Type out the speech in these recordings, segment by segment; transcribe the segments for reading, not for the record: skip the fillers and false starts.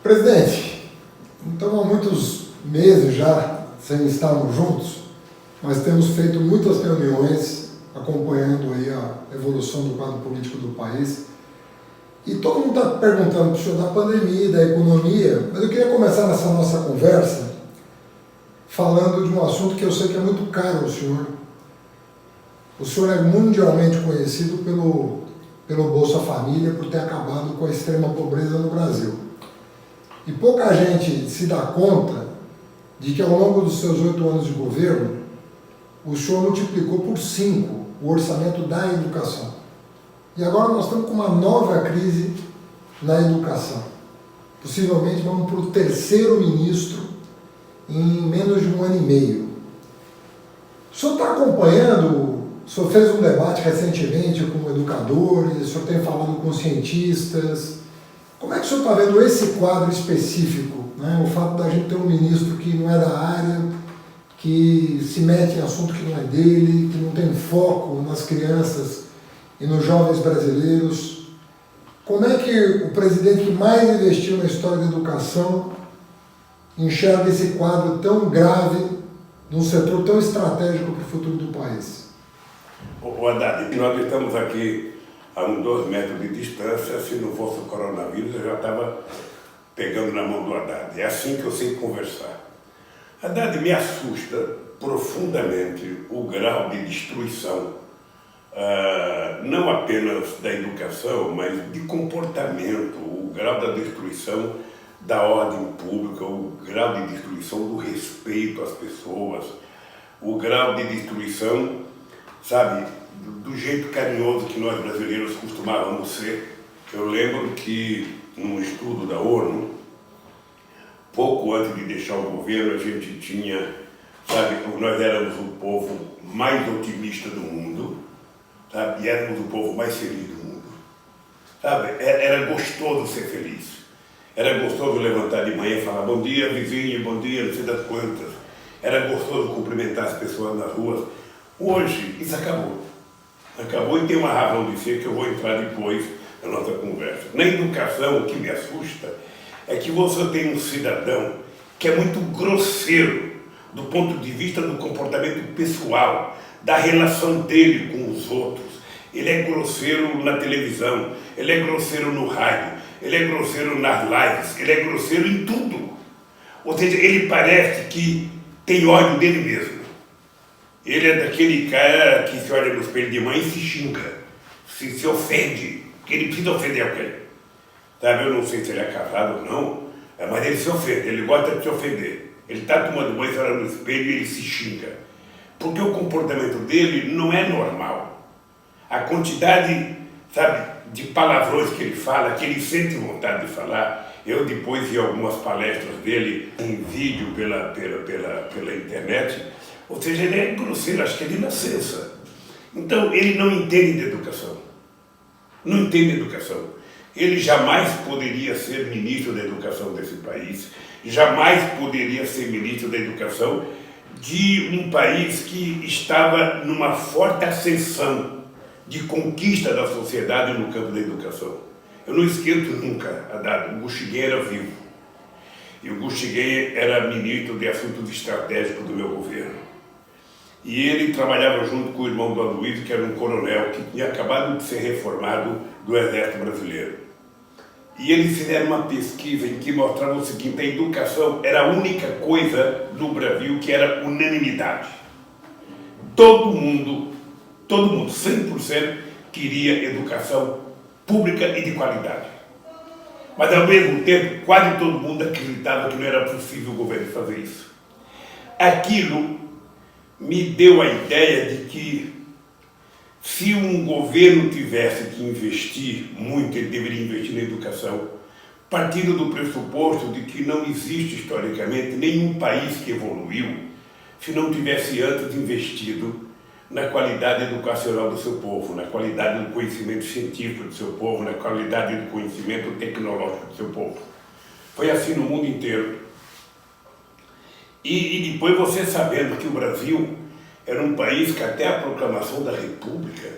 Presidente, então há muitos meses já sem estarmos juntos, mas temos feito muitas reuniões acompanhando aí a evolução do quadro político do país. E todo mundo está perguntando para o senhor da pandemia, da economia, mas eu queria começar nessa nossa conversa falando de um assunto que eu sei que é muito caro ao senhor. O senhor é mundialmente conhecido pelo Bolsa Família, por ter acabado com a extrema pobreza no Brasil. E pouca gente se dá conta de que ao longo dos seus 8 anos de governo, o senhor multiplicou por 5 o orçamento da educação. E agora nós estamos com uma nova crise na educação. Possivelmente vamos para o 3º ministro em menos de 1 ano e meio. O senhor está acompanhando, o senhor fez um debate recentemente com educadores, o senhor tem falado com cientistas. Como é que o senhor está vendo esse quadro específico, né? O fato da gente ter um ministro que não é da área, que se mete em assunto que não é dele, que não tem foco nas crianças e nos jovens brasileiros. Como é que o presidente que mais investiu na história da educação enxerga esse quadro tão grave num setor tão estratégico para o futuro do país? O Haddad, nós estamos aqui a 2 metros de distância. Se não fosse o coronavírus, eu já estava pegando na mão do Haddad. É assim que eu sei conversar. Haddad, me assusta profundamente o grau de destruição, não apenas da educação, mas de comportamento, o grau da destruição da ordem pública, o grau de destruição do respeito às pessoas, o grau de destruição, sabe, do jeito carinhoso que nós brasileiros costumávamos ser. Eu lembro que, num estudo da ONU, pouco antes de deixar o governo, a gente tinha, sabe, nós éramos o povo mais otimista do mundo, sabe, e éramos o povo mais feliz do mundo, sabe, era gostoso ser feliz, era gostoso levantar de manhã e falar bom dia vizinho, bom dia, não sei das quantas, era gostoso cumprimentar as pessoas nas ruas. Hoje, isso acabou e tem uma razão de ser que eu vou entrar depois na nossa conversa. Na educação, o que me assusta é que você tem um cidadão que é muito grosseiro do ponto de vista do comportamento pessoal, da relação dele com os outros. Ele é grosseiro na televisão, ele é grosseiro no rádio, ele é grosseiro nas lives, ele é grosseiro em tudo. Ou seja, ele parece que tem ódio dele mesmo. Ele é daquele cara que se olha no espelho de manhã e se xinga, se ofende, porque ele precisa ofender alguém. Sabe, eu não sei se ele é casado ou não, mas ele se ofende, ele gosta de se ofender. Ele está tomando banho, se olha no espelho e ele se xinga. Porque o comportamento dele não é normal. A quantidade, sabe, de palavrões que ele fala, que ele sente vontade de falar. Eu depois vi algumas palestras dele em vídeo pela internet. Ou seja, ele é grosseiro, acho que é de nascença. Então, ele não entende de educação. Não entende educação. Ele jamais poderia ser ministro da educação desse país, jamais poderia ser ministro da educação de um país que estava numa forte ascensão de conquista da sociedade no campo da educação. Eu não esqueço nunca, Haddad, o Guxiguem era vivo. E o Guxiguem era ministro de assuntos estratégicos do meu governo. E ele trabalhava junto com o irmão do Aloysio, que era um coronel que tinha acabado de ser reformado do Exército Brasileiro. E eles fizeram uma pesquisa em que mostrava o seguinte: a educação era a única coisa no Brasil que era unanimidade. Todo mundo, 100% queria educação pública e de qualidade. Mas ao mesmo tempo, quase todo mundo acreditava que não era possível o governo fazer isso. Aquilo me deu a ideia de que se um governo tivesse que investir muito, ele deveria investir na educação, partindo do pressuposto de que não existe historicamente nenhum país que evoluiu se não tivesse antes investido na qualidade educacional do seu povo, na qualidade do conhecimento científico do seu povo, na qualidade do conhecimento tecnológico do seu povo. Foi assim no mundo inteiro. E depois você sabendo que o Brasil era um país que até a proclamação da República,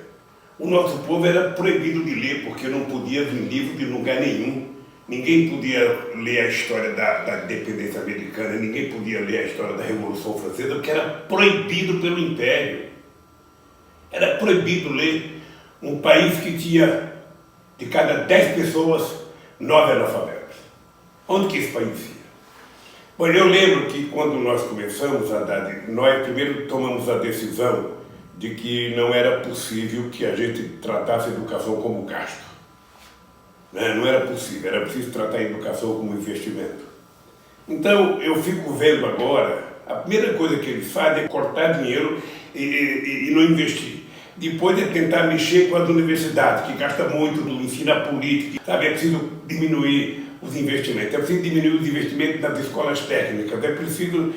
o nosso povo era proibido de ler, porque não podia vir livro de lugar nenhum ninguém podia ler a história da independência americana, ninguém podia ler a história da Revolução Francesa, porque era proibido pelo Império. Era proibido ler um país que tinha, de cada 10 pessoas, 9 analfabetos. Onde que esse país ia? Bom, eu lembro que quando nós começamos a dar, nós primeiro tomamos a decisão de que não era possível que a gente tratasse a educação como gasto. Não era possível, era preciso tratar a educação como investimento. Então, eu fico vendo agora, a primeira coisa que eles fazem é cortar dinheiro e não investir. Depois é tentar mexer com as universidades, que gasta muito no ensino à política, sabe? É preciso diminuir os investimentos, é preciso diminuir os investimentos nas escolas técnicas, é preciso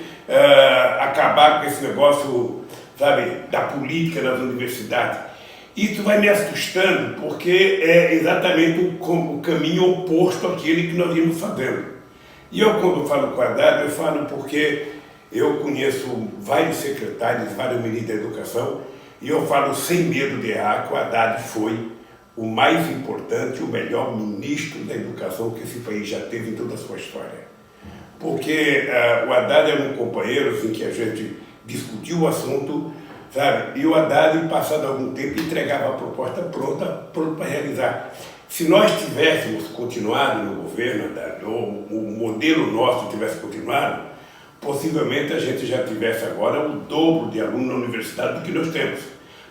acabar com esse negócio, sabe, da política nas universidades. Isso vai me assustando, porque é exatamente o caminho oposto àquele que nós íamos fazendo. E eu, quando falo com a Haddad, eu falo porque eu conheço vários secretários, vários ministros da educação, e eu falo sem medo de errar que o Haddad foi o mais importante, o melhor ministro da educação que esse país já teve em toda a sua história. Porque o Haddad é um companheiro assim, que a gente discutiu o assunto, sabe? E o Haddad, passado algum tempo, entregava a proposta pronta para realizar. Se nós tivéssemos continuado no governo, Haddad, ou o modelo nosso tivesse continuado, possivelmente a gente já tivesse agora o dobro de alunos na universidade do que nós temos.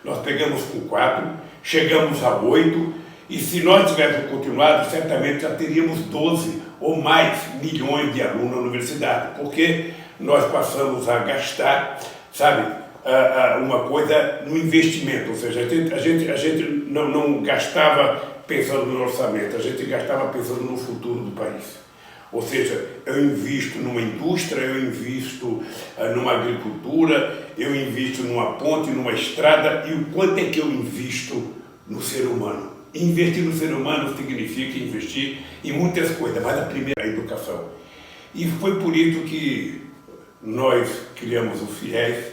Nós pegamos com 4, chegamos a 8, e se nós tivéssemos continuado, certamente já teríamos 12 ou mais milhões de alunos na universidade, porque nós passamos a gastar, sabe, uma coisa no investimento, ou seja, a gente não gastava pensando no orçamento, a gente gastava pensando no futuro do país. Ou seja, eu invisto numa indústria, eu invisto numa agricultura, eu invisto numa ponte, numa estrada, e o quanto é que eu invisto no ser humano? Investir no ser humano significa investir em muitas coisas, mas a primeira é a educação. E foi por isso que nós criamos o FIES,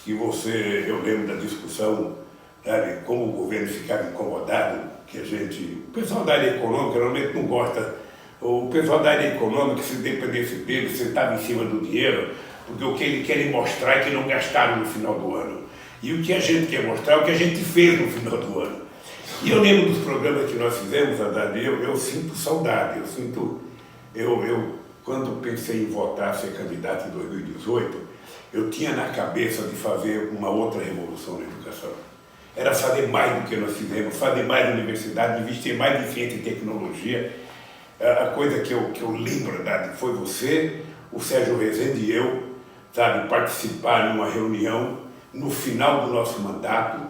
que eu lembro da discussão, sabe, como o governo ficava incomodado, que o pessoal da área econômica normalmente não gosta. O pessoal da área econômica, se dependesse dele, sentava em cima do dinheiro, porque o que eles querem mostrar é que não gastaram no final do ano. E o que a gente quer mostrar é o que a gente fez no final do ano. E eu lembro dos programas que nós fizemos, Haddad, eu sinto saudade, quando pensei em votar, ser candidato em 2018, eu tinha na cabeça de fazer uma outra revolução na educação. Era fazer mais do que nós fizemos, fazer mais na universidade, investir mais em ciência e tecnologia. A coisa que eu lembro, Haddad, foi você, o Sérgio Rezende e eu, sabe, participar numa reunião no final do nosso mandato,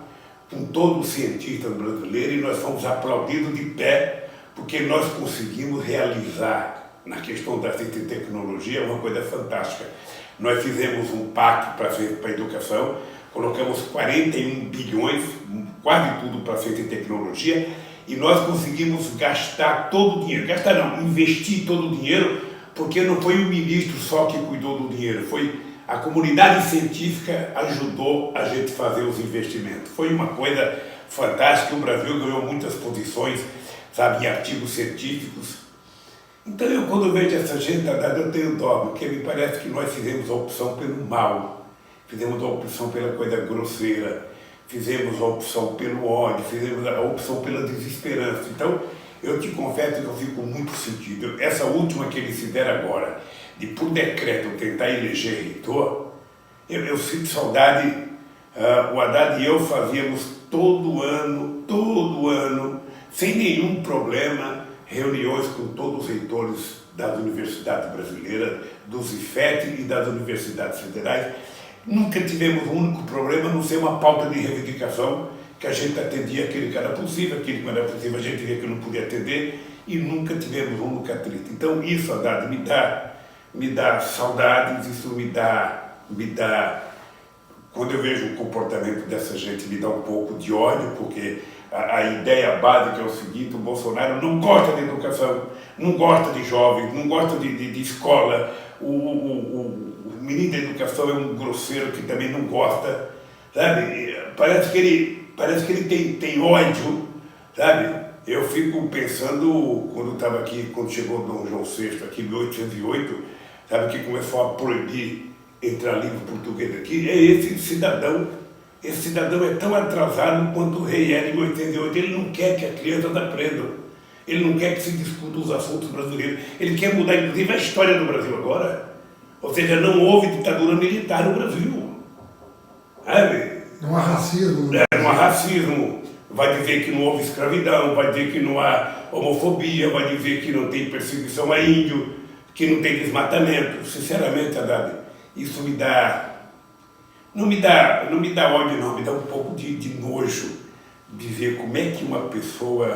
com todos os cientistas brasileiros, e nós fomos aplaudidos de pé, porque nós conseguimos realizar, na questão da ciência e tecnologia, uma coisa fantástica. Nós fizemos um pacto para a educação, colocamos 41 bilhões, quase tudo para a ciência e tecnologia, e nós conseguimos gastar todo o dinheiro, investir todo o dinheiro, porque não foi o ministro só que cuidou do dinheiro, foi a comunidade científica ajudou a gente a fazer os investimentos. Foi uma coisa fantástica, o Brasil ganhou muitas posições, sabe, em artigos científicos. Então quando eu vejo essa gente, eu tenho dó, porque me parece que nós fizemos a opção pelo mal, fizemos a opção pela coisa grosseira, fizemos a opção pelo ódio, fizemos a opção pela desesperança. Então, eu te confesso que eu fico muito sentido. Essa última que eles fizeram agora, de por decreto tentar eleger reitor, eu sinto saudade. O Haddad e eu fazíamos todo ano, sem nenhum problema, reuniões com todos os reitores das universidades brasileiras, dos IFET e das universidades federais. Nunca tivemos um único problema, a não ser uma pauta de reivindicação, que a gente atendia aquele que era possível, aquele que não era possível a gente via que não podia atender, e nunca tivemos um nunca triste. Então isso, Haddad, me dá saudades, isso me dá, quando eu vejo o comportamento dessa gente, me dá um pouco de ódio, porque a ideia básica é o seguinte: o Bolsonaro não gosta de educação, não gosta de jovens, não gosta de escola, o ministro da educação é um grosseiro que também não gosta, sabe? Parece que ele tem ódio, sabe, Eu fico pensando, quando estava aqui, quando chegou Dom João VI, aqui em 1808, sabe, que começou a proibir entrar livro português aqui, é esse cidadão. Esse cidadão é tão atrasado quanto o rei era em 1808. Ele não quer que as crianças aprendam. Ele não quer que se discuta os assuntos brasileiros. Ele quer mudar, inclusive, a história do Brasil agora. Ou seja, não houve ditadura militar no Brasil. Sabe? Não há racismo. Não há racismo. Vai dizer que não houve escravidão, vai dizer que não há homofobia, vai dizer que não tem perseguição a índio, que não tem desmatamento. Sinceramente, Haddad, isso me dá... Não me dá ódio, não, me dá um pouco de nojo de ver como é que uma pessoa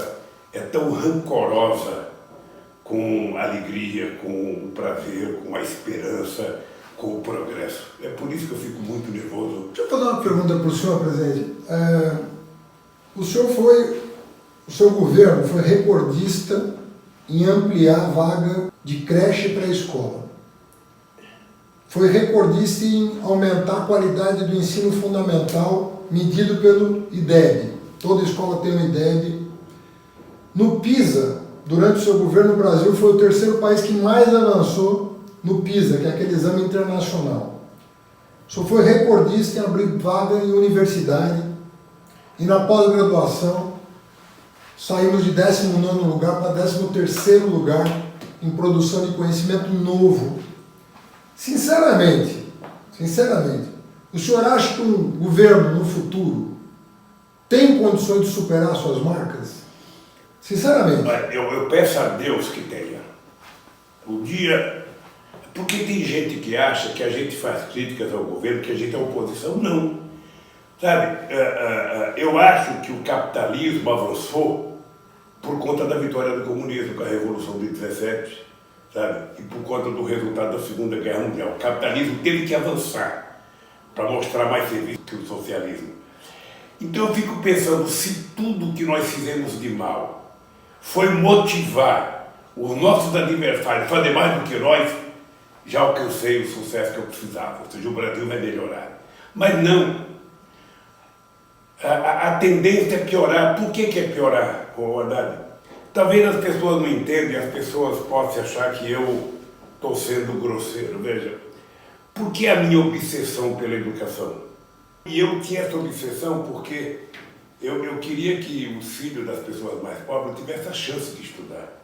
é tão rancorosa com a alegria, com o prazer, com a esperança, com o progresso. É por isso que eu fico muito nervoso. Deixa eu fazer uma pergunta para o senhor, presidente. O seu governo foi recordista em ampliar a vaga de creche para a escola. Foi recordista em aumentar a qualidade do ensino fundamental medido pelo IDEB. Toda escola tem um IDEB. No PISA, durante o seu governo, o Brasil foi o terceiro país que mais avançou no PISA, que é aquele exame internacional. O senhor foi recordista em abrir vaga em universidade e na pós-graduação saímos de 19º lugar para 13º lugar em produção de conhecimento novo. Sinceramente, o senhor acha que um governo no futuro tem condições de superar suas marcas? Sinceramente. Eu peço a Deus que tenha. O dia... Porque tem gente que acha que a gente faz críticas ao governo, que a gente é oposição. Não. Sabe, eu acho que o capitalismo avançou por conta da vitória do comunismo, com a Revolução de 17, sabe? E por conta do resultado da Segunda Guerra Mundial. O capitalismo teve que avançar para mostrar mais serviço que o socialismo. Então eu fico pensando, se tudo que nós fizemos de mal foi motivar os nossos adversários a fazer mais do que nós, já alcancei o sucesso que eu precisava. Ou seja, o Brasil vai melhorar. Mas não. A tendência é piorar. Por que é piorar, Haddad? Talvez as pessoas não entendem, as pessoas possam achar que eu estou sendo grosseiro. Veja, por que a minha obsessão pela educação? E eu tinha essa obsessão porque eu queria que os filhos das pessoas mais pobres tivessem a chance de estudar.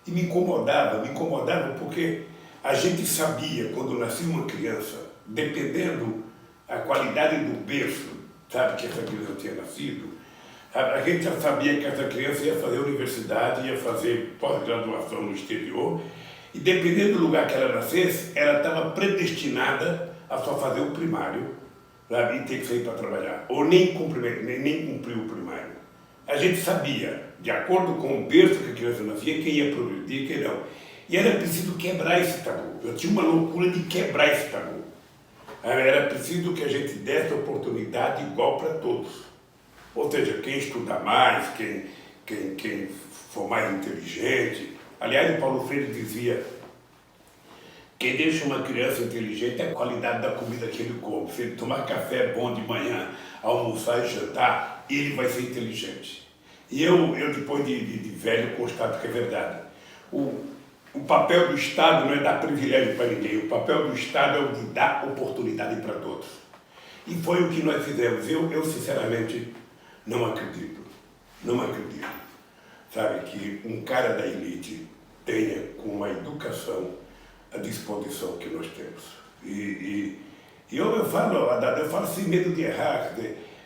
E me incomodava porque a gente sabia, quando nascia uma criança, dependendo da qualidade do berço, sabe, que essa criança tinha nascido, a gente já sabia que essa criança ia fazer universidade, ia fazer pós-graduação no exterior, e dependendo do lugar que ela nascesse, ela estava predestinada a só fazer o primário, sabe, e ter que sair para trabalhar, ou nem cumprir o primário. A gente sabia, de acordo com o berço que a criança nascia, quem ia progredir e quem não. E era preciso quebrar esse tabu. Eu tinha uma loucura de quebrar esse tabu. Era preciso que a gente desse oportunidade igual para todos. Ou seja, quem estudar mais, quem for mais inteligente. Aliás, o Paulo Freire dizia, quem deixa uma criança inteligente é a qualidade da comida que ele come. Se ele tomar café bom de manhã, almoçar e jantar, ele vai ser inteligente. E eu depois de velho, constato que é verdade. O papel do Estado não é dar privilégio para ninguém, o papel do Estado é o de dar oportunidade para todos. E foi o que nós fizemos. Eu sinceramente, não acredito, sabe, que um cara da elite tenha, com a educação, a disposição que nós temos. E eu falo, Haddad, eu falo sem medo de errar,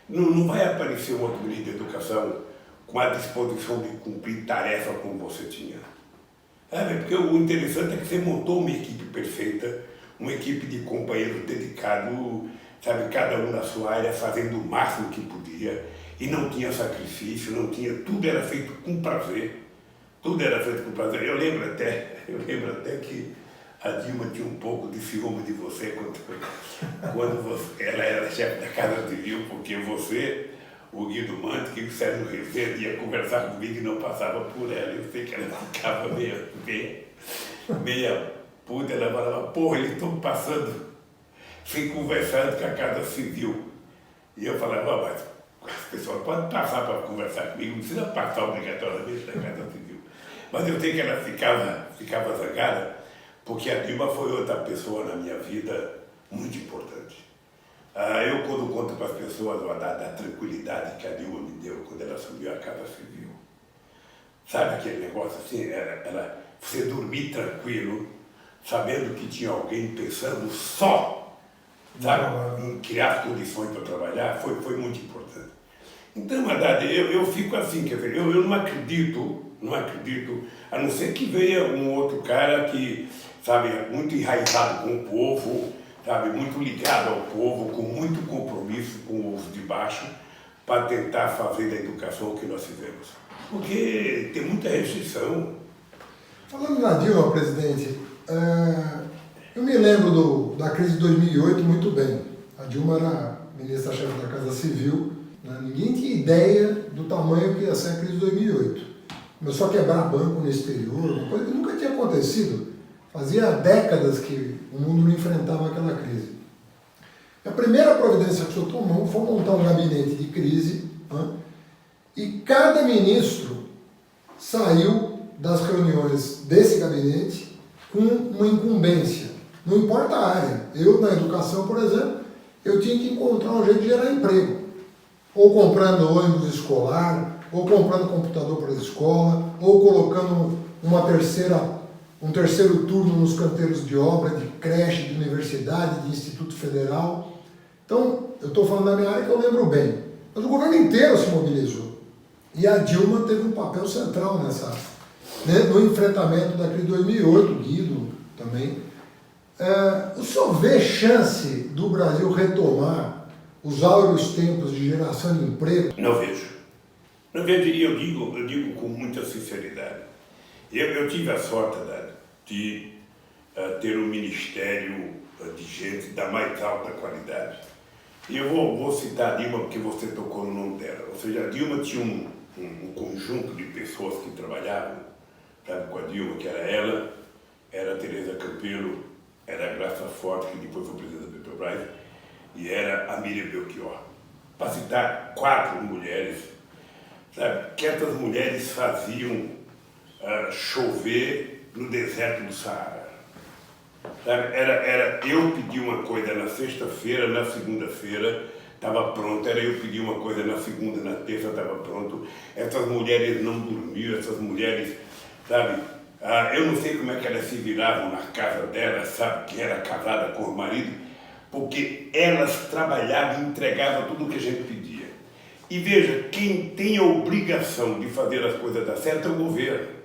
não vai aparecer um outro ministro de educação com a disposição de cumprir tarefa como você tinha. Porque o interessante é que você montou uma equipe perfeita, uma equipe de companheiros dedicados, sabe, cada um na sua área, fazendo o máximo que podia, e não tinha sacrifício, tudo era feito com prazer, Eu lembro até que a Dilma tinha um pouco de ciúme de você quando ela era chefe da Casa Civil, porque você, o Guido Mantega e o Sérgio Rezende ia conversar comigo e não passava por ela. Eu sei que ela ficava meia puta, ela falava, porra, eles estão passando sem conversar com a Casa Civil. E eu falava, mas pessoas podem passar para conversar comigo, não precisa passar obrigatoriamente na Casa Civil. Mas eu sei que ela ficava zangada, porque a Dilma foi outra pessoa na minha vida muito importante. Eu, quando conto para as pessoas da tranquilidade que a Dilma me deu quando ela assumiu a Casa Civil, sabe aquele negócio assim, você dormir tranquilo, sabendo que tinha alguém pensando só, sabe, em criar condições para trabalhar, foi muito importante. Então, Haddad, eu fico assim, quer dizer, eu não acredito, a não ser que venha um outro cara que, sabe, muito enraizado com o povo, sabe, muito ligado ao povo, com muito compromisso com os de baixo, para tentar fazer da educação o que nós fizemos. Porque tem muita restrição. Falando na Dilma, presidente, eu me lembro da crise de 2008 muito bem. A Dilma era ministra-chefe da Casa Civil, né? Ninguém tinha ideia do tamanho que ia ser a crise de 2008. Começou a quebrar banco no exterior, uma coisa que nunca tinha acontecido. Fazia décadas que o mundo não enfrentava aquela crise. A primeira providência que o senhor tomou foi montar um gabinete de crise, né? E cada ministro saiu das reuniões desse gabinete com uma incumbência. Não importa a área. Eu, na educação, por exemplo, eu tinha que encontrar um jeito de gerar emprego. Ou comprando ônibus escolar, ou comprando computador para a escola, ou colocando um terceiro turno nos canteiros de obra, de creche, de universidade, de instituto federal. Então, eu estou falando da minha área que eu lembro bem. Mas o governo inteiro se mobilizou. E a Dilma teve um papel central no enfrentamento da crise de 2008, o Guido também. O senhor vê chance do Brasil retomar os áureos tempos de geração de emprego? Não vejo. Não vejo, e eu digo com muita sinceridade. Eu tive a sorte de ter um ministério de gente da mais alta qualidade. E eu vou citar a Dilma porque você tocou no nome dela. Ou seja, a Dilma tinha um conjunto de pessoas que trabalhavam, sabe, com a Dilma, que era ela, era a Tereza Campelo, era a Graça Forte, que depois foi presidente da Petrobras, e era a Miriam Belchior. Para citar 4 mulheres, sabe, que essas mulheres faziam chover no deserto do Saara. Sabe, eu pedi uma coisa na sexta-feira, na segunda-feira estava pronto, era eu pedir uma coisa na segunda, na terça estava pronto. Essas mulheres não dormiam, essas mulheres, sabe, eu não sei como é que elas se viravam na casa delas, sabe, que era casada com o marido, porque elas trabalhavam e entregavam tudo o que a gente pedia. E veja, quem tem a obrigação de fazer as coisas dar certo é o governo.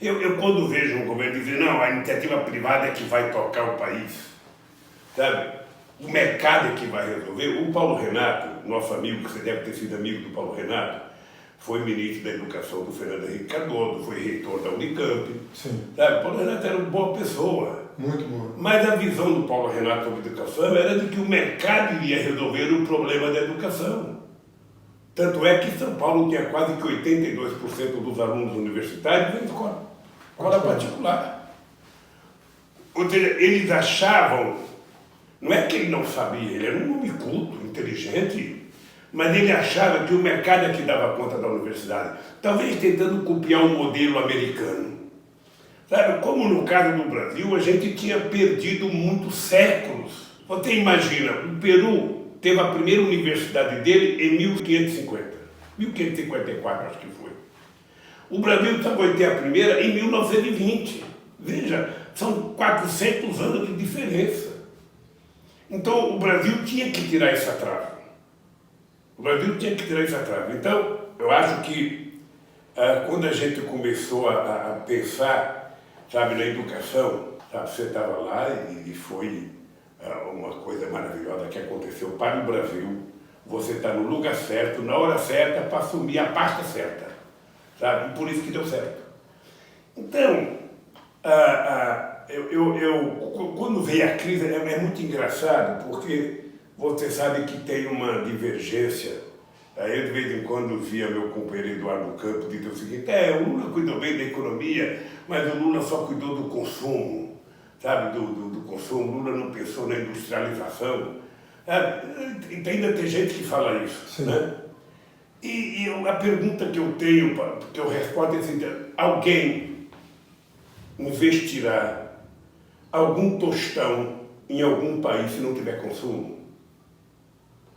Eu quando vejo um governo dizer, não, a iniciativa privada é que vai tocar o país, sabe? O mercado é que vai resolver. O Paulo Renato, nosso amigo, que você deve ter sido amigo do Paulo Renato, foi ministro da Educação do Fernando Henrique Cardoso, foi reitor da Unicamp. Sim. Sabe? O Paulo Renato era uma boa pessoa. Muito boa. Mas a visão do Paulo Renato sobre educação era de que o mercado iria resolver o problema da educação. Tanto é que São Paulo tinha quase que 82% dos alunos universitários em escola particular. Ou seja, eles achavam, não é que ele não sabia, ele era um homem culto, inteligente, mas ele achava que o mercado é que dava conta da universidade, talvez tentando copiar um modelo americano. Sabe, como no caso do Brasil, a gente tinha perdido muitos séculos. Você imagina, o Peru teve a primeira universidade dele em 1554, acho que foi. O Brasil só vai ter a primeira em 1920. Veja, são 400 anos de diferença. Então, o Brasil tinha que tirar esse atraso. Então, eu acho que quando a gente começou a pensar, sabe, na educação, sabe, você estava lá e foi uma coisa maravilhosa que aconteceu para o Brasil. Você está no lugar certo, na hora certa, para assumir a pasta certa. Sabe? E por isso que deu certo. Então, quando veio a crise, é muito engraçado, porque você sabe que tem uma divergência. Eu, de vez em quando, via meu companheiro Eduardo Campos dizer o seguinte, o Lula cuidou bem da economia, mas o Lula só cuidou do consumo, sabe, do consumo. O Lula não pensou na industrialização. Sabe? Ainda tem gente que fala isso, né? A pergunta que eu tenho, que eu respondo é assim, alguém investirá algum tostão em algum país se não tiver consumo?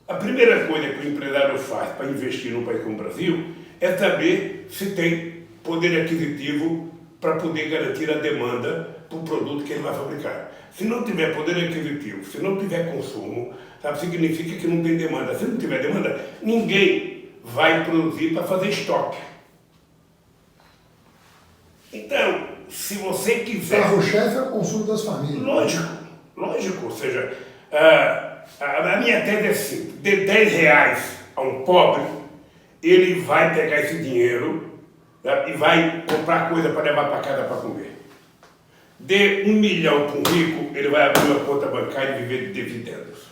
A primeira coisa que o empresário faz para investir num país como o Brasil é saber se tem poder aquisitivo para poder garantir a demanda para o produto que ele vai fabricar. Se não tiver poder aquisitivo, se não tiver consumo, sabe, significa que não tem demanda. Se não tiver demanda, ninguém vai produzir para fazer estoque. Então, se você quiser... O carro-chefe é o consumo das famílias. Lógico. Ou seja, a minha tese é assim, de 10 reais a um pobre, ele vai pegar esse dinheiro, tá, e vai comprar coisa para levar para casa para comer. De 1 milhão para um rico, ele vai abrir uma conta bancária e viver de dividendos.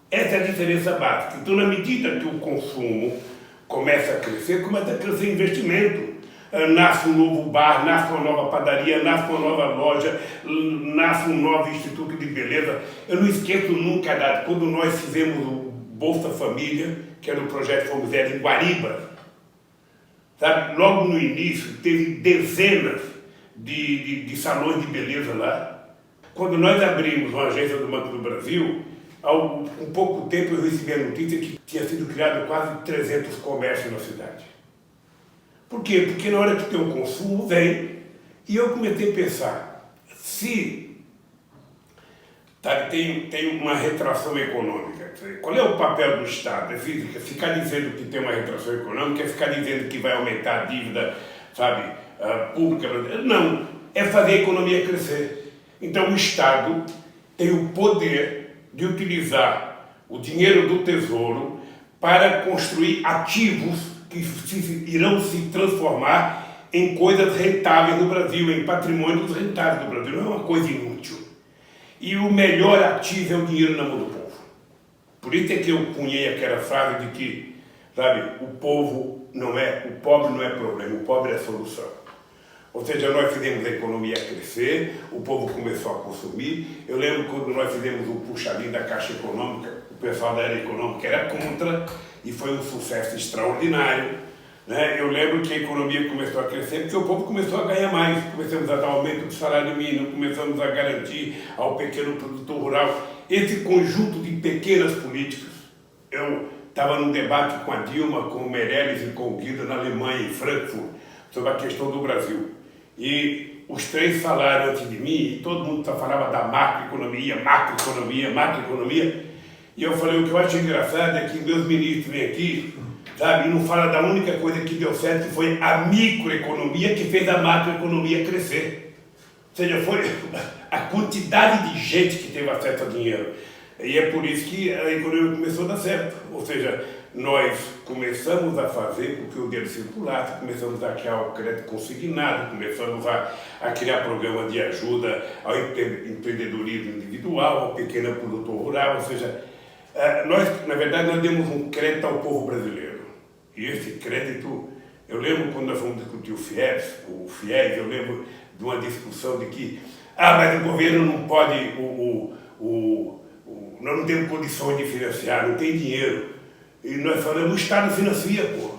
Essa é a diferença básica. Então, na medida que o consumo começa a crescer investimento. Nasce um novo bar, nasce uma nova padaria, nasce uma nova loja, nasce um novo instituto de beleza. Eu não esqueço nunca quando nós fizemos o Bolsa Família, que era o projeto Fomos Zero em Guariba. Sabe? Logo no início, teve dezenas de salões de beleza lá. Quando nós abrimos uma agência do Banco do Brasil, há um pouco tempo eu recebi a notícia que tinha sido criado quase 300 comércios na cidade. Por quê? Porque na hora que tem um consumo, vem. E eu comecei a pensar, se tem uma retração econômica, qual é o papel do Estado? É ficar dizendo que tem uma retração econômica, é ficar dizendo que vai aumentar a dívida, sabe, pública? Não, é fazer a economia crescer. Então o Estado tem o poder de utilizar o dinheiro do Tesouro para construir ativos que irão se transformar em coisas rentáveis no Brasil, em patrimônios rentáveis do Brasil. Não é uma coisa inútil. E o melhor ativo é o dinheiro na mão do povo. Por isso é que eu cunhei aquela frase de que, sabe, o pobre não é problema, o pobre é a solução. Ou seja, nós fizemos a economia crescer, o povo começou a consumir. Eu lembro quando nós fizemos o puxadinho da Caixa Econômica, o pessoal da área econômica era contra, e foi um sucesso extraordinário. Né? Eu lembro que a economia começou a crescer porque o povo começou a ganhar mais. Começamos a dar aumento do salário mínimo, começamos a garantir ao pequeno produtor rural. Esse conjunto de pequenas políticas, eu estava num debate com a Dilma, com o Meirelles e com o Guido na Alemanha, em Frankfurt, sobre a questão do Brasil. E os três falaram antes de mim, e todo mundo só falava da macroeconomia. E eu falei, o que eu acho engraçado é que meus ministros vêm aqui, sabe, e não falam da única coisa que deu certo, que foi a microeconomia que fez a macroeconomia crescer. Ou seja, foi a quantidade de gente que teve acesso a dinheiro. E é por isso que a economia começou a dar certo. Ou seja, nós começamos a fazer com que o dinheiro circulasse, começamos a criar o crédito consignado, começamos a criar programas de ajuda ao empreendedorismo individual, ao pequeno produtor rural, ou seja, nós, na verdade, nós demos um crédito ao povo brasileiro. E esse crédito, eu lembro quando nós fomos discutir o FIES, eu lembro de uma discussão de que, mas o governo não pode, nós não temos condições de financiar, não tem dinheiro. E nós falamos, o Estado financia, pô.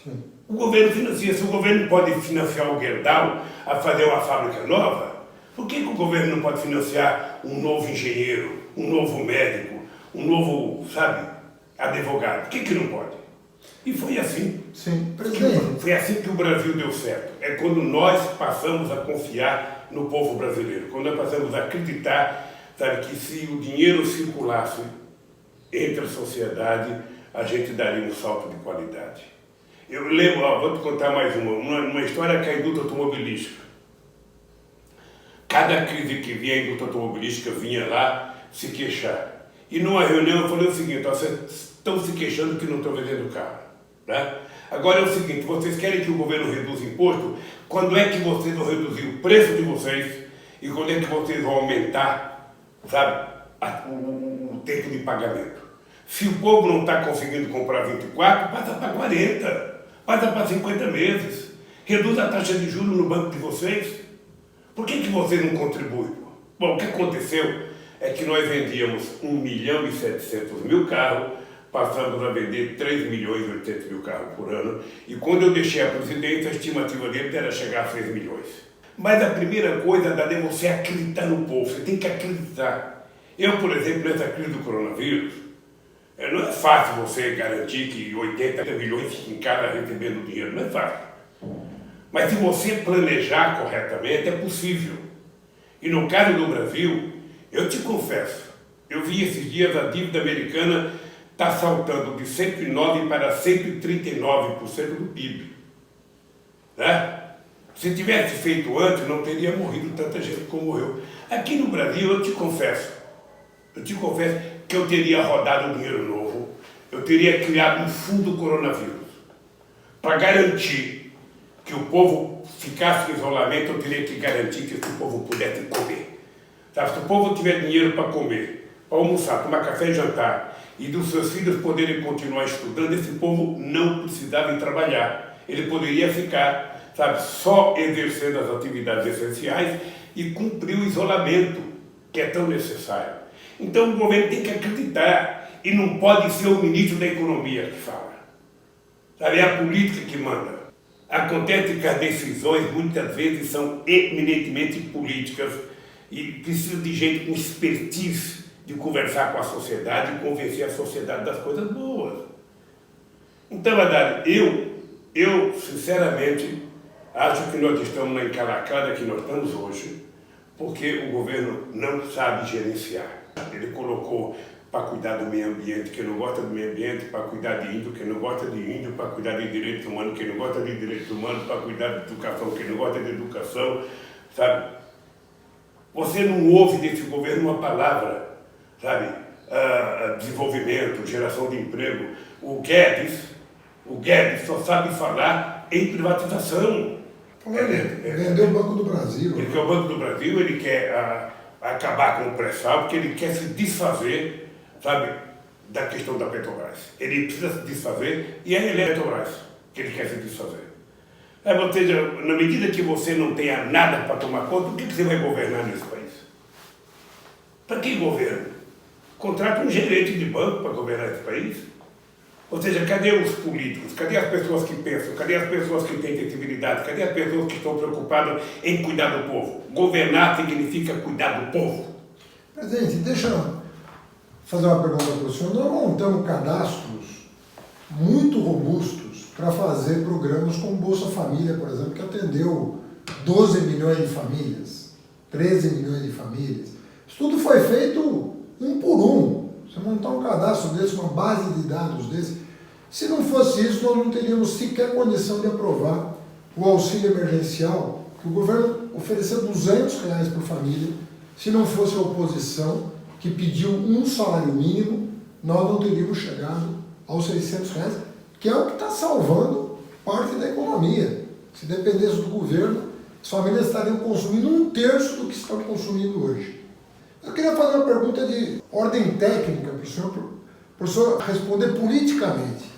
Sim. O governo financia. Se o governo pode financiar o Gerdau a fazer uma fábrica nova, por que o governo não pode financiar um novo engenheiro, um novo médico, um novo, sabe, advogado? Por que não pode? E foi assim. Sim, presidente. Foi assim que o Brasil deu certo. É quando nós passamos a confiar no povo brasileiro, quando nós passamos a acreditar, sabe, que se o dinheiro circulasse entre a sociedade, a gente daria um salto de qualidade. Eu lembro, vou te contar mais uma história que é a indústria automobilística. Cada crise que vinha, a indústria automobilística vinha lá se queixar. E numa reunião eu falei o seguinte, vocês estão se queixando que não estão vendendo carro. Né? Agora é o seguinte, vocês querem que o governo reduza imposto? Quando é que vocês vão reduzir o preço de vocês? E quando é que vocês vão aumentar, sabe, o tempo de pagamento? Se o povo não está conseguindo comprar 24, passa para 40, passa para 50 meses. Reduz a taxa de juros no banco de vocês. Por que vocês não contribuem? Bom, o que aconteceu é que nós vendíamos 1.700.000 carros, passamos a vender 3.800.000 carros por ano, e quando eu deixei a presidência, a estimativa dele era chegar a 6 milhões. Mas a primeira coisa, Haddad, é você acreditar no povo, você tem que acreditar. Eu, por exemplo, nessa crise do coronavírus, não é fácil você garantir que 80 milhões fiquem em casa recebendo dinheiro, não é fácil. Mas se você planejar corretamente, é possível. E no caso do Brasil, eu te confesso, eu vi esses dias a dívida americana está saltando de 109% para 139% do PIB. Né? Se tivesse feito antes, não teria morrido tanta gente como morreu. Aqui no Brasil, eu te confesso que eu teria rodado dinheiro novo, eu teria criado um fundo coronavírus. Para garantir que o povo ficasse em isolamento, eu teria que garantir que esse povo pudesse comer. Sabe, se o povo tiver dinheiro para comer, para almoçar, tomar café e jantar, e dos seus filhos poderem continuar estudando, esse povo não precisava ir trabalhar. Ele poderia ficar, sabe, só exercendo as atividades essenciais e cumprir o isolamento, que é tão necessário. Então o governo tem que acreditar, e não pode ser o ministro da Economia que fala. Sabe, é a política que manda. Acontece que as decisões muitas vezes são eminentemente políticas e precisa de gente com expertise de conversar com a sociedade e convencer a sociedade das coisas boas. Então, Haddad, eu sinceramente acho que nós estamos na encalacrada que nós estamos hoje porque o governo não sabe gerenciar. Ele colocou para cuidar do meio ambiente, quem não gosta do meio ambiente, para cuidar de índio, quem não gosta de índio, para cuidar de direitos humanos, quem não gosta de direitos humanos, para cuidar de educação, quem não gosta de educação, sabe? Você não ouve desse governo uma palavra, sabe? Desenvolvimento, geração de emprego. O Guedes só sabe falar em privatização. Vendeu o Banco do Brasil. Ele quer o Banco do Brasil, ele quer acabar com o pré-sal, porque ele quer se desfazer, sabe, da questão da Petrobras. Ele precisa se desfazer e é a Petrobras que ele quer se desfazer. Ou seja, na medida que você não tenha nada para tomar conta, o que você vai governar nesse país? Para que governo? Contrata um gerente de banco para governar esse país? Ou seja, cadê os políticos? Cadê as pessoas que pensam? Cadê as pessoas que têm sensibilidade? Cadê as pessoas que estão preocupadas em cuidar do povo? Governar significa cuidar do povo. Presidente, deixa eu fazer uma pergunta para o senhor. Nós montamos cadastros muito robustos para fazer programas como Bolsa Família, por exemplo, que atendeu 12 milhões de famílias, 13 milhões de famílias. Isso tudo foi feito um por um. Você montar um cadastro desse, uma base de dados desse, se não fosse isso, nós não teríamos sequer condição de aprovar o auxílio emergencial, que o governo ofereceu R$200 por família. Se não fosse a oposição, que pediu um salário mínimo, nós não teríamos chegado aos R$600, que é o que está salvando parte da economia. Se dependesse do governo, as famílias estariam consumindo 1/3 do que estão consumindo hoje. Eu queria fazer uma pergunta de ordem técnica para o senhor responder politicamente.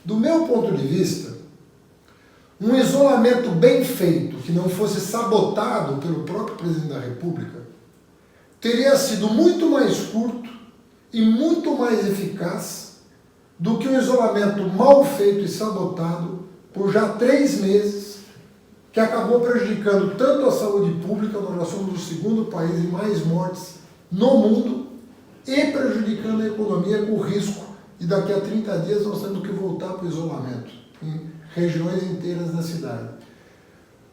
Do meu ponto de vista, um isolamento bem feito, que não fosse sabotado pelo próprio presidente da República, teria sido muito mais curto e muito mais eficaz do que um isolamento mal feito e sabotado por já 3 meses, que acabou prejudicando tanto a saúde pública, nós já somos o 2º país em mais mortes no mundo, e prejudicando a economia com o risco de daqui a 30 dias nós temos que voltar para o isolamento em regiões inteiras da cidade.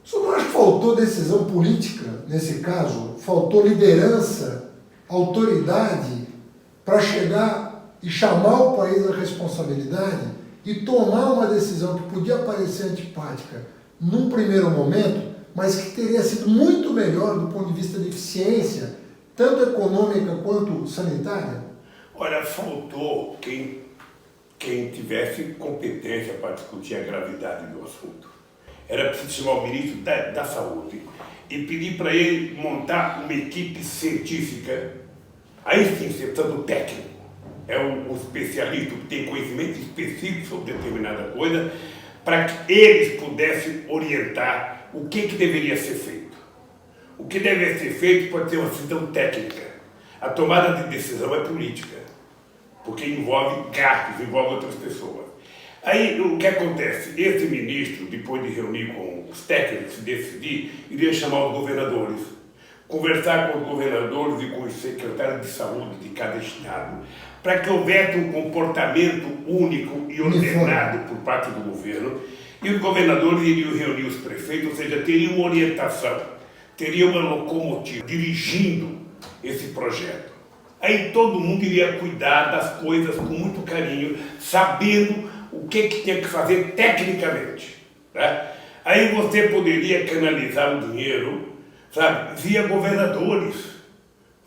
O senhor não acha que faltou decisão política nesse caso? Faltou liderança, autoridade para chegar e chamar o país à responsabilidade e tomar uma decisão que podia parecer antipática num primeiro momento, mas que teria sido muito melhor do ponto de vista de eficiência, tanto econômica quanto sanitária? Olha, faltou quem tivesse competência para discutir a gravidade do assunto. Era preciso chamar o ministro da Saúde e pedir para ele montar uma equipe científica. Aí sim, você precisa do técnico. É um especialista que tem conhecimento específico sobre determinada coisa, para que eles pudessem orientar o que deveria ser feito. O que deve ser feito pode ser uma decisão técnica. A tomada de decisão é política. porque envolve gastos, envolve outras pessoas. Aí o que acontece? Esse ministro, depois de reunir com os técnicos e decidir, iria chamar os governadores, conversar com os governadores e com os secretários de saúde de cada estado, para que houvesse um comportamento único e ordenado por parte do governo, e os governadores iriam reunir os prefeitos, ou seja, teriam uma orientação, teriam uma locomotiva dirigindo esse projeto. Aí todo mundo iria cuidar das coisas com muito carinho, sabendo o que tinha que fazer tecnicamente. Tá? Aí você poderia canalizar o dinheiro, sabe, via governadores,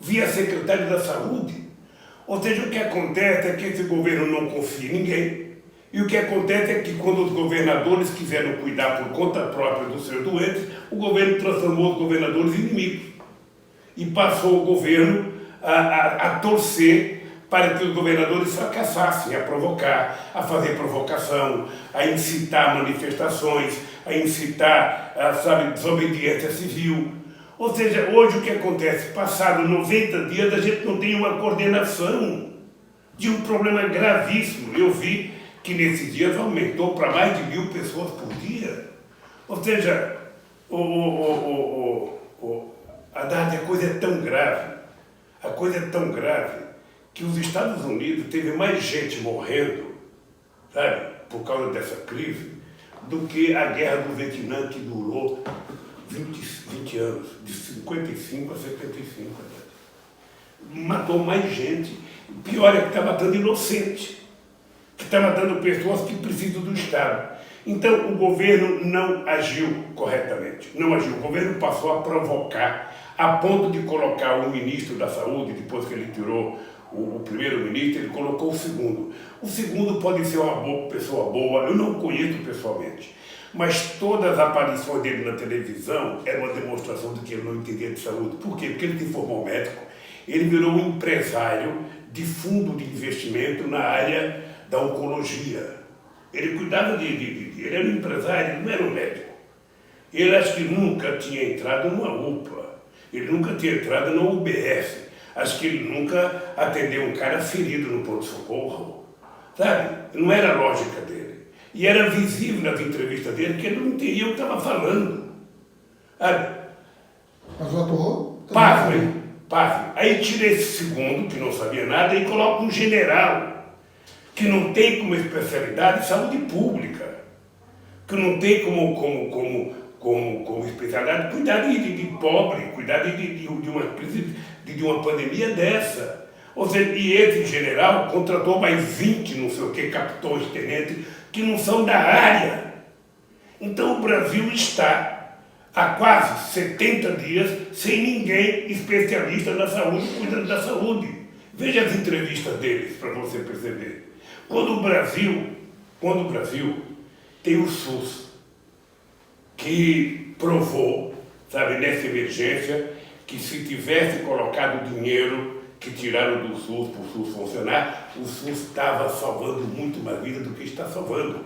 via secretário da saúde. Ou seja, o que acontece é que esse governo não confia em ninguém. E o que acontece é que quando os governadores quiseram cuidar por conta própria dos seus doentes, o governo transformou os governadores em inimigos. E passou o governo a torcer para que os governadores fracassassem, a provocar, a fazer provocação, a incitar manifestações, a incitar, sabe, desobediência civil. Ou seja, hoje o que acontece? Passado 90 dias, a gente não tem uma coordenação de um problema gravíssimo. Eu vi que nesses dias aumentou para mais de 1.000 pessoas por dia. Ou seja, Haddad, a coisa é tão grave, que os Estados Unidos teve mais gente morrendo, sabe, por causa dessa crise, do que a guerra do Vietnã, que durou 20 anos, de 55 a 75. Matou mais gente. O pior é que está matando inocente, que está matando pessoas que precisam do Estado. Então, o governo não agiu corretamente. Não agiu. O governo passou a provocar, a ponto de colocar o ministro da Saúde, depois que ele tirou o primeiro-ministro, ele colocou o segundo. O segundo pode ser uma pessoa boa, eu não conheço pessoalmente, mas todas as aparições dele na televisão eram uma demonstração de que ele não entendia de saúde. Por quê? Porque ele se formou médico, ele virou um empresário de fundo de investimento na área da oncologia. Ele cuidava ele era um empresário, ele não era um médico. Ele acho que nunca tinha entrado numa UPA, ele nunca tinha entrado na UBS, acho que ele nunca atendeu um cara ferido no pronto-socorro, sabe? Não era a lógica dele. E era visível nas entrevistas dele que ele não entendia o que estava falando. Sabe? Mas o atual... Pasmem. Aí tira esse segundo, que não sabia nada, e coloca um general, que não tem como especialidade saúde pública, que não tem como especialidade cuidar de pobre, cuidar de uma crise, de uma pandemia dessa. Ou seja, e esse general contratou mais 20, não sei o que, capitões, tenentes, que não são da área. Então o Brasil está há quase 70 dias sem ninguém especialista na saúde cuidando da saúde. Veja as entrevistas deles para você perceber. Quando o Brasil tem o SUS, que provou, sabe, nessa emergência, que se tivesse colocado dinheiro que tiraram do SUS para o SUS funcionar, o SUS estava salvando muito mais vida do que está salvando.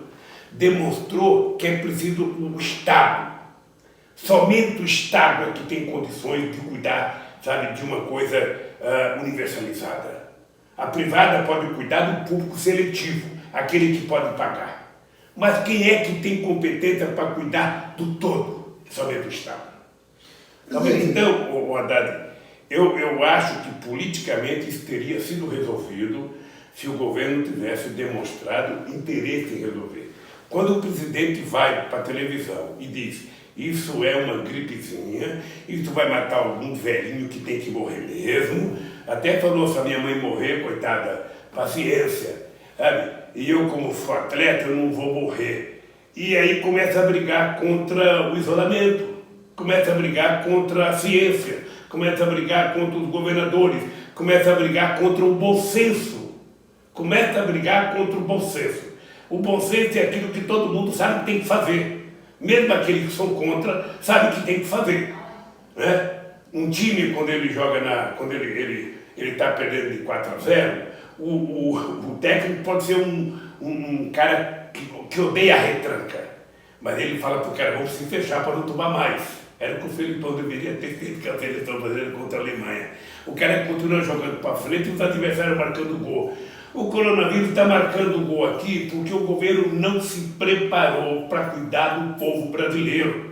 Demonstrou que é preciso o Estado. Somente o Estado é que tem condições de cuidar, sabe, de uma coisa universalizada. A privada pode cuidar do público seletivo, aquele que pode pagar. Mas quem é que tem competência para cuidar do todo? Somente o Estado. Então, Haddad, eu acho que politicamente isso teria sido resolvido se o governo tivesse demonstrado interesse em resolver. Quando o presidente vai para a televisão e diz: isso é uma gripezinha, isso vai matar algum velhinho que tem que morrer mesmo. Até falou, se a minha mãe morrer, coitada, paciência, sabe? E eu, como sou atleta, eu não vou morrer. E aí começa a brigar contra o isolamento, começa a brigar contra a ciência, começa a brigar contra os governadores, começa a brigar contra o bom senso. Começa a brigar contra o bom senso. O bom senso é aquilo que todo mundo sabe que tem que fazer. Mesmo aqueles que são contra, sabem que tem que fazer. Né? Um time, quando ele joga quando ele está perdendo de 4-0, o técnico pode ser um cara que odeia a retranca. Mas ele fala para o cara: vamos se fechar para não tomar mais. Era o que o Felipão deveria ter feito com a seleção brasileira contra a Alemanha. O cara continua jogando para frente e os adversários marcando gol. O coronavírus está marcando gol aqui porque o governo não se preparou para cuidar do povo brasileiro.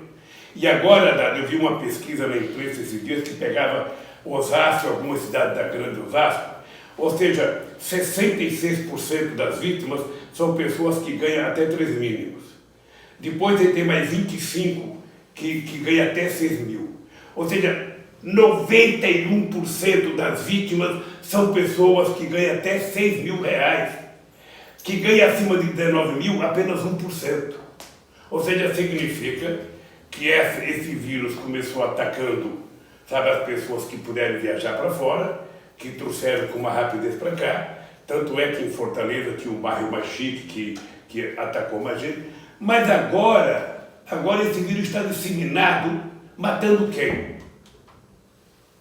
E agora, Dado, eu vi uma pesquisa na imprensa esses dias que pegava Osasco, algumas cidades da Grande Osasco, ou seja, 66% das vítimas são pessoas que ganham até 3 mínimos. Depois ele tem mais 25% que ganham até 6 mil. Ou seja, 91% das vítimas são pessoas que ganham até 6 mil reais. Que ganham acima de 19 mil, apenas 1%. Ou seja, significa que esse vírus começou atacando, sabe, as pessoas que puderam viajar para fora, que trouxeram com uma rapidez para cá. Tanto é que em Fortaleza tinha um bairro mais chique que atacou mais gente. Mas agora esse vírus está disseminado, matando quem?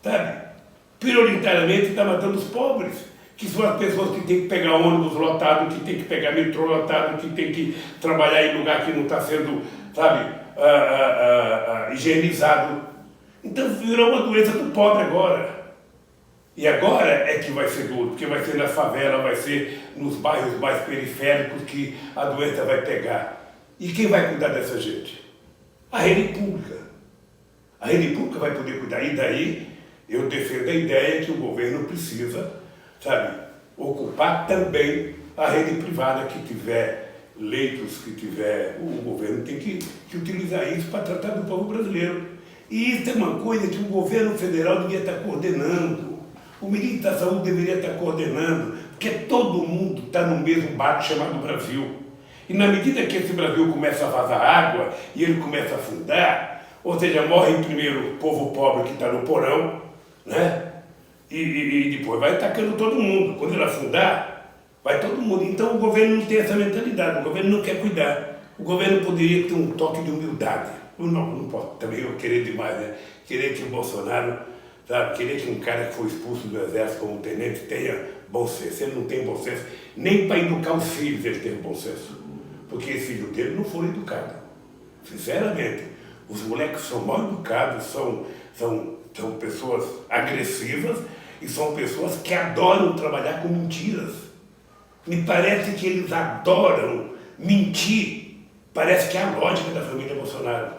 Sabe? Prioritariamente está matando os pobres, que são as pessoas que têm que pegar ônibus lotado, que têm que pegar metrô lotado, que têm que trabalhar em lugar que não está sendo, sabe, higienizado. Então virou uma doença do pobre agora. E agora é que vai ser duro, porque vai ser na favela, vai ser nos bairros mais periféricos que a doença vai pegar. E quem vai cuidar dessa gente? A rede pública. A rede pública vai poder cuidar. E daí eu defendo a ideia que o governo precisa, sabe, ocupar também a rede privada que tiver leitos, que tiver... O governo tem que utilizar isso para tratar do povo brasileiro. E isso é uma coisa que o governo federal devia estar coordenando. O ministro da Saúde deveria estar coordenando, porque todo mundo está no mesmo barco chamado Brasil. E na medida que esse Brasil começa a vazar água e ele começa a afundar, ou seja, morre primeiro o povo pobre que está no porão, né? E depois vai atacando todo mundo. Quando ele afundar, vai todo mundo. Então o governo não tem essa mentalidade, o governo não quer cuidar. O governo poderia ter um toque de humildade. Não posso também eu querer demais, né? Querer que o Bolsonaro, sabe, querer que um cara que foi expulso do exército como tenente tenha bom senso. Ele não tem bom senso, nem para educar os filhos ele tem bom senso. Porque os filhos dele não foram educados. Sinceramente, os moleques são mal educados, são pessoas agressivas e são pessoas que adoram trabalhar com mentiras. Me parece que eles adoram mentir. Parece que é a lógica da família Bolsonaro.